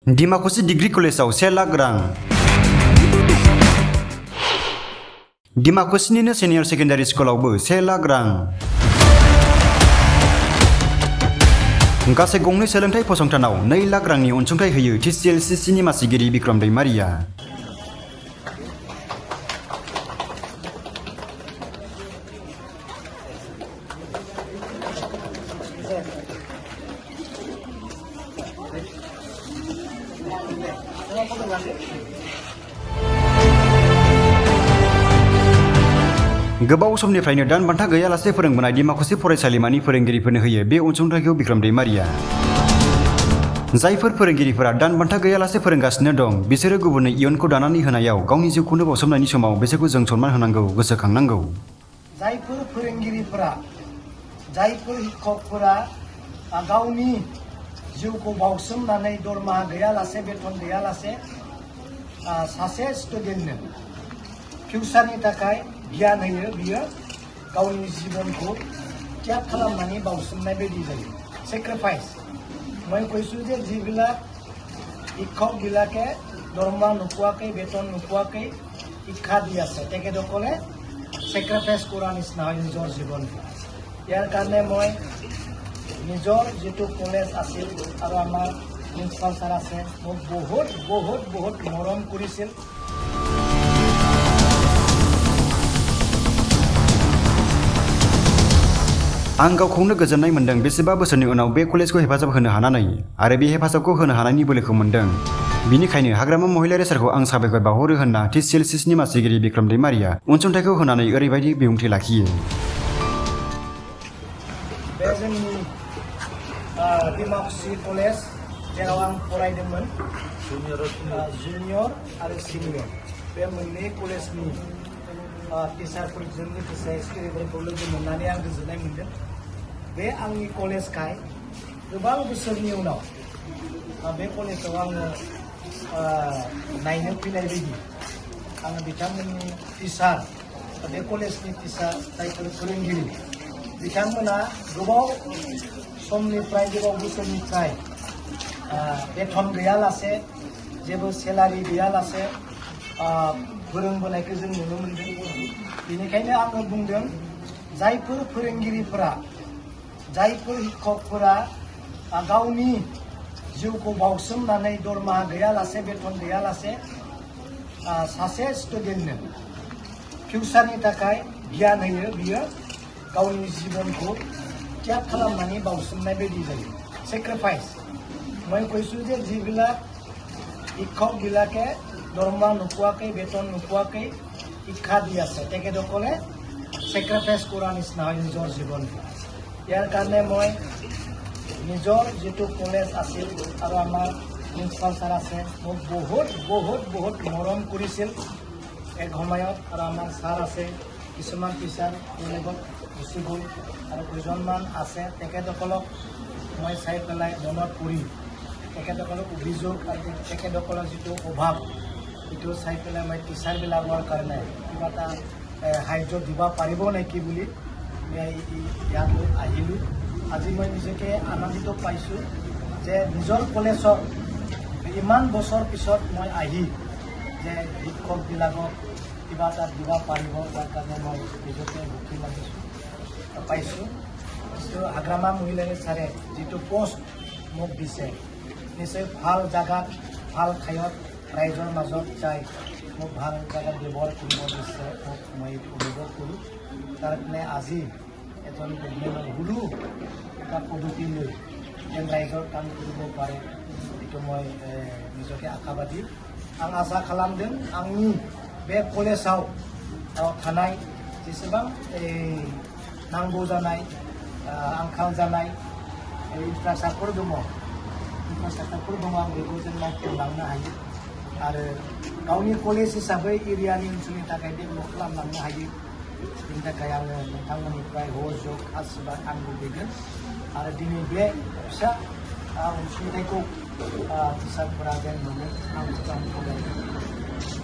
Dimakuchi degree कलेजाव 1 लाख रां। डिमाकुसिनिनो senior secondary स्कुलावबो 1 लाख रां। गासै गंनै सोलोंथाइ फसंथानाव 2 लाख रांनि अनसुंथाइ होयो TCLCCनि मासिगिरि बिक्रम दैमारिया। गोबाव समनिफ्रायनो दान बान्था गैयालासे फोरोंबोनाय डिमाकुसि फरायसालिमानि फोरोंगिरिफोरनो होयो बे अनसुंथाइखौ बिक्रम दैमारिया। जायफोर फोरोंगिरिफोरा दान बान्था गैयालासे फोरोंगासिनो दं बिसोरो गुबुननो इयुनखौ दानानै होनायाव गावनि जिउखौनो बावसोमनायनि समाव बिसोरखौ जों सनमान होनांगौ, गोसोखांनांगौ। जायफोर फोरोंगिरिफोरा जायफोर शिक्षकफोरा गावनि जिउखौ बावसोमनानै दरमाहा गैयालासे बेथन गैयालासे सासे स्टुडेन्टनो फिउचारनि थाखाय गियान होयो बियो गावनि जिबनखौ त्याग खालामनानै बावसोमनाय बायदि जायो। सेक्रिफाइस मैं কৈছো যে যিবিলাক শিক্ষকবিলাকে দৰমহা নোপোৱাকৈ বেতন নোপোৱাকৈ শিক্ষা দি আছে তেখেতসকলে সেক্ৰিফাইস কৰাৰ নিচিনা হয় নিজৰ জীৱনটো। ইয়াৰ কাৰণে মই নিজৰ যিটো কলেজ আছিল আৰু আমাৰ প্ৰিন্সিপাল ছাৰ আছে মোক বহুত বহুত বহুত মৰম কৰিছিল। आं गावखौनो गोजोननाय मोन्दों बेसेबा बोसोरनि उनाव बे कलेजखौ हेफाजाब होनो हानानै आरो बे हेफाजाबखौ होनो हानायनि बोलोखौ मोन्दों। बिनिखायनो हाग्रामा महिलारि सारखौ आं साबायखर बावहरो होनना TCLCCनि मासिगिरि बिक्रम दैमारिया अनसुंथाइखौ होनानै ओरैबायदि बिबुंथि लाखियो। बे जोंनि डिमाकुसि कलेज जेराव आं फरायदोंमोन जुनियर आरो सिनियर बे मोननै कलेजनि टिचारफोरजों लोगोसे स्टुडेन्टफोरखौ लोगो मोननानै आं गोजोननाय मोन्दों। बे आंनि कलेजखाय गोबां बोसोरनि उनाव बे कलेजाव आङो नायनो फैनाय बायदि आङो बिथांमोननि टिचार बे कलेजनि टिचार जायफोर फोरोंगिरि बिथांमोना गोबाव समनिफ्राय गोबाव बोसोरनिफ्राय बेथन गैयालासे जेबो सेलारि गैयालासे फोरोंबोनायखौ जों नुनो मोन्दों। बेनिखायनो आङो बुंदों जायफोर फोरोंगिरिफोरा जायफोर शिक्षकफोरा गावनि जिउखौ बावसोमनानै दरमाहा गैयालासे बेथन गैयालासे सासे स्टुडेन्टनो फिउचारनि थाखाय गियान होयो बियो गावनि जिबनखौ त्याग खालामनानै बावसोमनाय बायदि जायो। सेक्रिफाइस मैं কৈছো যে যিবিলাক শিক্ষকবিলাকে দৰমহা নোপোৱাকৈ বেতন নোপোৱাকৈ শিক্ষা দি আছে তেখেতসকলে সেক্ৰিফাইস কৰাৰ নিচিনা হয় নিজৰ জীৱনটো। ইয়াৰ কাৰণে মই নিজৰ যিটো কলেজ আছিল আৰু আমাৰ প্ৰিন্সিপাল ছাৰ আছে মোক বহুত বহুত বহুত মৰম কৰিছিল এক সময়ত। আৰু আমাৰ ছাৰ আছে কিছুমান টিচাৰ বেলেগত গুচি গ'ল আৰু কেইজনমান আছে তেখেতসকলক মই চাই পেলাই মনত পৰি তেখেতসকলক অভিযোগ আৰু তেখেতসকলৰ যিটো অভাৱ সেইটো চাই পেলাই মই টিচাৰবিলাকৰ কাৰণে কিবা এটা সাহায্য দিব পাৰিব নেকি বুলি ইয়ালৈ আহিলোঁ। আজি মই নিজকে আনন্দিত পাইছোঁ যে নিজৰ কলেজত ইমান বছৰ পিছত মই আহি যে শিক্ষকবিলাকক কিবা এটা দিব পাৰিব তাৰ কাৰণে মই নিজকে সুখী পাইছোঁ। হাগ্ৰামা মহিলাৰী ছাৰে যিটো পোষ্ট মোক দিছে নিশ্চয় ভাল জাগাত ভাল ঠাইত ৰাইজৰ মাজত যাই মোক ভাল জাগাত ব্যৱহাৰ কৰিব দিছে মোক মই অনুভৱ কৰোঁ। তাৰ কাৰণে আজি এজন সৰু এটা পদ্ধতি লৈ যেন ৰাইজৰ কাম কৰিব পাৰে এইটো মই নিজকে আশাবাদী। आं आसा खालामदों आंनि बे कलेजाव थानाय जेसेबां नांगौ जानाय आंखाल जानाय इनफ्रास्ट्राक्चार दङ आं बेखौ जों मावफुंलांनो हायो आरो गावनि कलेज हिसाबै एरियानि ओनसोलनि थाखाय डेभेलप खालामलांनो हायो। बेनि थाखाय आङो नोंथांमोननिफ्राय सहयोग आशीर्बाद आं लुबैगोन आरो दिनै बे फिसा अनसुंथाइखौ टिचारफोरा जेन मोनो आं मोजां खावलायगोन।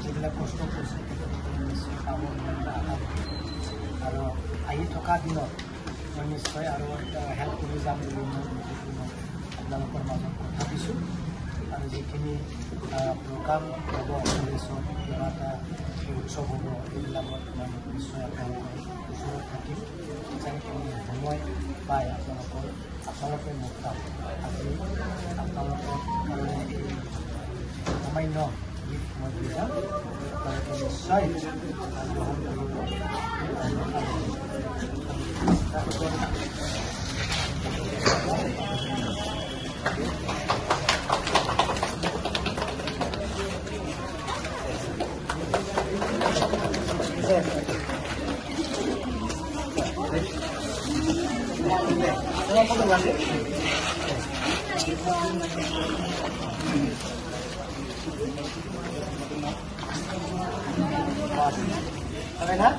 যিবিলাক কষ্ট কৰিছে তেখেতসকলে নিশ্চয় পাব আৰু আহি থকা দিনত মই নিশ্চয় আৰু হেল্প কৰি যাম বুলি মই আপোনালোকৰ মাজত ভাবিছোঁ। आरो जिखिनि प्रग्राम হ'ব কলেজত কিবা এটা উৎসৱ হ'ব এইবিলাকত মই নিশ্চয় আপোনালোকৰ ওচৰত থাকিম যিখিনি সময় পায় আপোনালোকে মোক তাত আজি আপোনালোকৰ কাৰণে এই সামান্য গীত মই দি যাম আপোনালোকে নিশ্চয় গ্ৰহণ কৰিব Okay na?